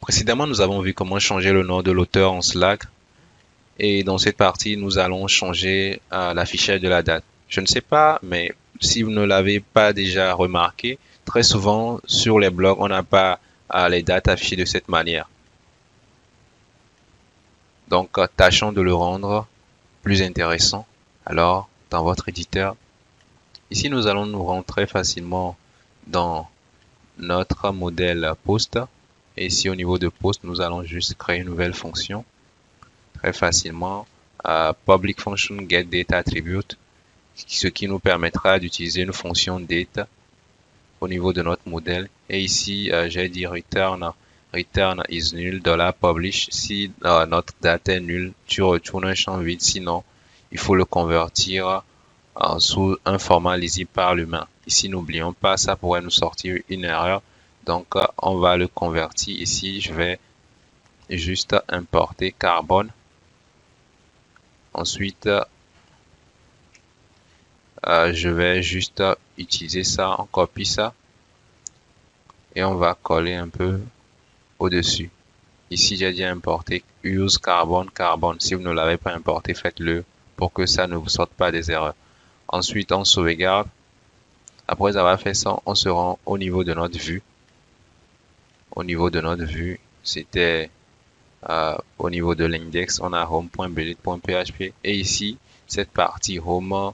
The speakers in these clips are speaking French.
Précédemment, nous avons vu comment changer le nom de l'auteur en Slack et dans cette partie, nous allons changer l'affichage de la date. Je ne sais pas, mais si vous ne l'avez pas déjà remarqué, très souvent sur les blogs, on n'a pas les dates affichées de cette manière. Donc, tâchons de le rendre plus intéressant. Alors, dans votre éditeur, ici, nous allons nous rendre très facilement dans notre modèle post. Et ici, au niveau de post, nous allons juste créer une nouvelle fonction très facilement. Public function get data attribute, ce qui nous permettra d'utiliser une fonction date au niveau de notre modèle. Et ici, j'ai dit return is nul, $publish. Si notre date est nulle, tu retournes un champ vide. Sinon, il faut le convertir sous un format lisible par l'humain. Ici, n'oublions pas, ça pourrait nous sortir une erreur. Donc, on va le convertir. Ici, je vais juste importer Carbon. Ensuite, je vais juste utiliser ça, on copie ça et on va coller un peu au-dessus. Ici, j'ai dit importer use carbon. Si vous ne l'avez pas importé, faites-le pour que ça ne vous sorte pas des erreurs. Ensuite, on sauvegarde. Après avoir fait ça, on se rend au niveau de notre vue. Au niveau de notre vue, c'était au niveau de l'index, on a home.build.php et ici, cette partie home-publish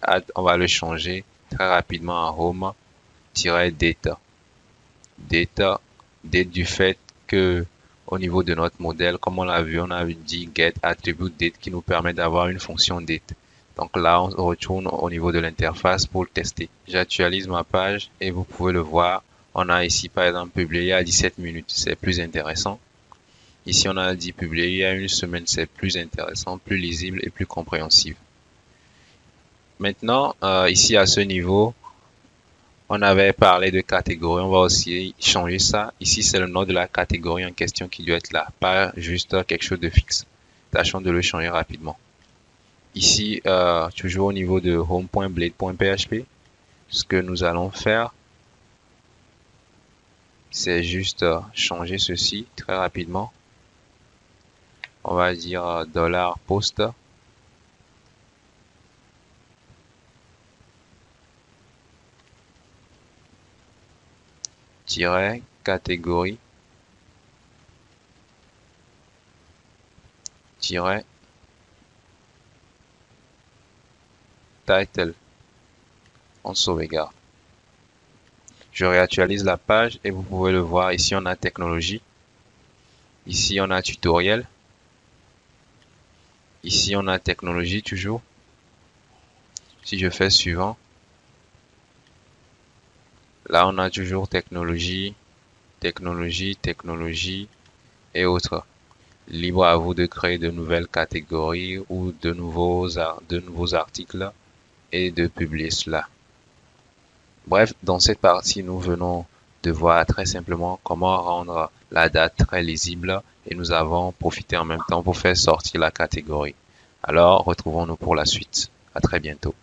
add, on va le changer très rapidement en home-data. Date du fait que au niveau de notre modèle, comme on l'a vu, on a dit get attribute date qui nous permet d'avoir une fonction date. Donc là, on retourne au niveau de l'interface pour le tester. J'actualise ma page et vous pouvez le voir. On a ici, par exemple, publié à 17 minutes. C'est plus intéressant. Ici, on a dit publié il y a une semaine. C'est plus intéressant, plus lisible et plus compréhensible. Maintenant, ici, à ce niveau, on avait parlé de catégorie. On va aussi changer ça. Ici, c'est le nom de la catégorie en question qui doit être là, pas juste quelque chose de fixe. Tâchons de le changer rapidement. Ici, toujours au niveau de home.blade.php, ce que nous allons faire, c'est juste changer ceci très rapidement. On va dire $post catégorie title. On sauvegarde. Je réactualise la page et vous pouvez le voir. Ici, on a technologie. Ici, on a tutoriel. Ici, on a technologie toujours. Si je fais suivant, là, on a toujours technologie et autres. Libre à vous de créer de nouvelles catégories ou de nouveaux articles et de publier cela. Bref, dans cette partie, nous venons de voir très simplement comment rendre la date très lisible et nous avons profité en même temps pour faire sortir la catégorie. Alors, retrouvons-nous pour la suite. À très bientôt.